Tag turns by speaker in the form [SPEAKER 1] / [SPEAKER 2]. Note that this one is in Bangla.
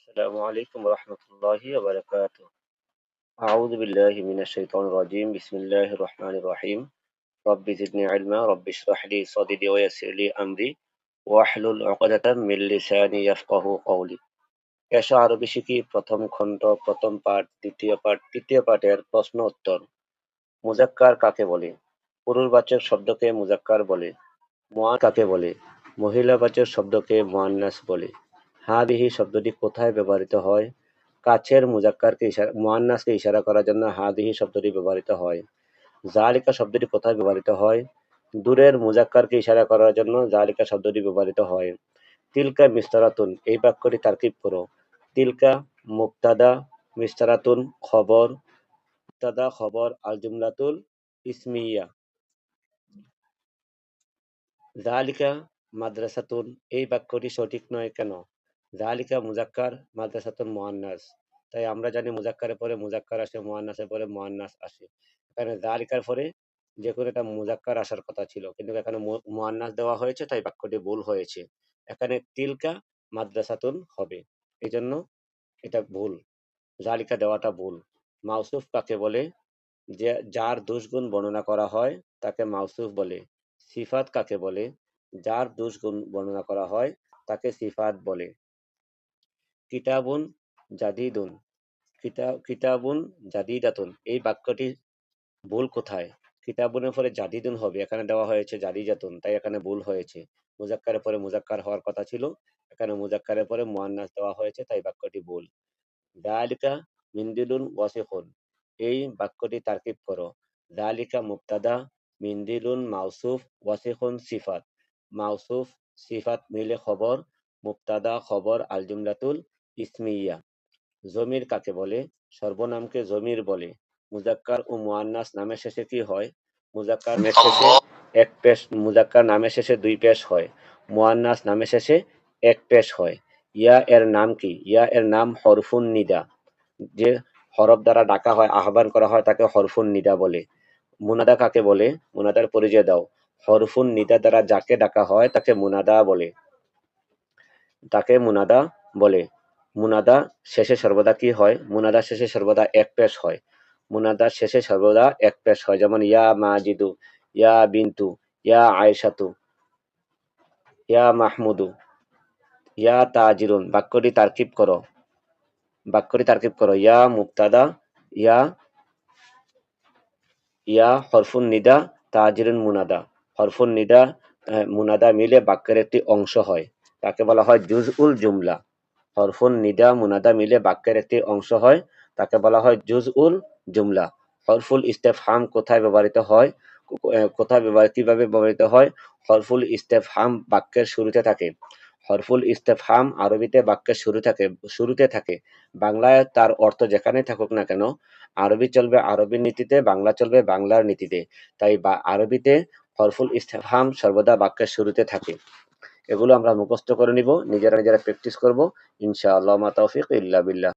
[SPEAKER 1] السلام عليكم ورحمة الله وبركاته. أعوذ بالله من الشيطان الرجيم. بسم الله الرحمن الرحيم. رب زدني علما، رب اشرح لي صدري ويسر لي أمري واحلل عقدة من لساني يفقه قولي. এসো আরবি শিখি প্রথম খণ্ড, প্রথম পাঠ, দ্বিতীয় পাঠ, তৃতীয় পাঠের প্রশ্ন উত্তর। মুজাক্কার কাকে বলে? পুরুষবাচক শব্দকে মুজাক্কার বলে। মুআন্নাস কাকে বলে? মহিলাবাচক শব্দকে মুআন্নাস বলে। হাদিহি শব্দটি কোথায় ব্যবহৃত হয়? কাছের মুজাক্কারকে মুআন্নাসকে ইশারা করার জন্য হাদিহি শব্দটি ব্যবহৃত হয়। যালিকা শব্দটি কোথায় ব্যবহৃত হয়? দূরের মুজাক্কারকে ইশারা করার জন্য যালিকা শব্দটি ব্যবহৃত হয়। তিলকা মিস্তারাতুন, এই বাক্যটি তারকিব করো। তিলকা মুবতাদা, মিস্তারাতুন খবর, মুবতাদা খবর, আল জুমলাতুল ইসমিয়া। যালিকা মাদ্রাসাতুন, এই বাক্যটি সঠিক নয় কেন? যালিকা মুজাক্কার, মাদ্রাসাতুন মুআন্নাস। তাই আমরা জানি মুজাক্কারের পরে মুজাক্কার আসে, মুআন্নাসের পরে মুআন্নাস আসে। এখানে যালিকার পরে যে কোনো একটা মুজাক্কার আসার কথা ছিল, কিন্তু এখানে মুআন্নাস দেওয়া হয়েছে, তাই বাক্যটি ভুল হয়েছে। এখানে তিলকা মাদ্রাসাতুন হবে, এই জন্য এটা ভুল, যালিকা দেওয়াটা ভুল। মাউসুফ কাকে বলে? যে যার দুষ্গুণ বর্ণনা করা হয় তাকে মাউসুফ বলে। সিফাত কাকে বলে? যার দুষ্গুণ বর্ণনা করা হয় তাকে সিফাত বলে। কিতাবুন জাদিদুন, কিতাবুন জাদিদাতুন, এই বাক্যটি ভুল কোথায়? কিতাবুনের পরে জাদিদুন হবে, এখানে দেওয়া হয়েছে জাদিজাতুন, তাই এখানে ভুল হয়েছে। মুজাক্কারের পরে মুজাক্কার হওয়ার কথা ছিল, এখানে মুজাক্কারের পরে মুআন্নাস দেওয়া হয়েছে, তাই বাক্যটি ভুল। যালিকা মিন্দিলুন ওয়াসিফুন, এই বাক্যটি তারকিব করো। যালিকা মুবতাদা, মিন্দিলুন মাউসুফ, ওয়াসিফুন সিফাত। মাউসুফ সিফাত মিলে খবর, মুবতাদা খবর, আল জুমলাতুল ইসমিয়া। জমির কাকে বলে? সর্বনামকে জমির বলে। মুজাক্কার ও মুআন্নাস নামের শেষে কি হয়? মুজাক্কার নামের শেষে এক পেশ, মুজাক্কার নামের শেষে দুই পেশ হয়, মুআন্নাস নামের শেষে এক পেশ হয়। ইয়া এর নাম কি? ইয়া এর নাম হরফুন নিদা, যে হরফ দ্বারা ডাকা হয়, আহ্বান করা হয়, তাকে হরফুন নিদা বলে। মুনাদা কাকে বলে? মুনাদার পরিচয় দাও। হরফুন নিদা দ্বারা যাকে ডাকা হয় তাকে মুনাদা বলে, তাকে মুনাদা বলে। মুনাদা শেষে সর্বদা কি হয়? মুনাদা শেষে সর্বদা এক পেশ হয়, মুনাদার শেষে সর্বদা এক পেশ হয়, যেমন ইয়া মাজিদু, ইয়া বিন্তু, ইয়া আয়েশাতু, ইয়া মাহমুদু, ইয়া তাজিরুন। বাক্যটি তারকিব করো, বাক্যটি তারকিব করো। ইয়া মুবতাদা, ইয়া ইয়া হরফুন নিদা, তাজিরুন মুনাদা। হরফুন নিদা মুনাদা মিলে বাক্যের একটি অংশ হয়, তাকে বলা হয় জুজউল জুমলা। হরফুন নিদা মুনাদা মিলে বাক্যের একটি অংশ হয়, তাকে বলা হয় জুজউল জুমলা। হরফুল ইস্তেফহাম কোথায় ব্যবহৃত হয়? কিভাবে ব্যবহৃত হয়? হরফুল ইস্তেফহাম বাক্যের শুরুতে থাকে। হরফুল ইস্তেফহাম আরবিতে বাক্যের শুরুতে থাকে। বাংলায় তার অর্থ যেখানে থাকুক না কেন, আরবি চলবে আরবির নীতিতে, বাংলা চলবে বাংলার নীতিতে। তাই আরবিতে হরফুল ইস্তেফহাম সর্বদা বাক্যের শুরুতে থাকে। এগুলো আমরা মুখস্থ করে নিব, নিজেরা নিজেরা প্র্যাকটিস করব ইনশাআল্লাহ। মা তাওফিক ইল্লা বিল্লাহ।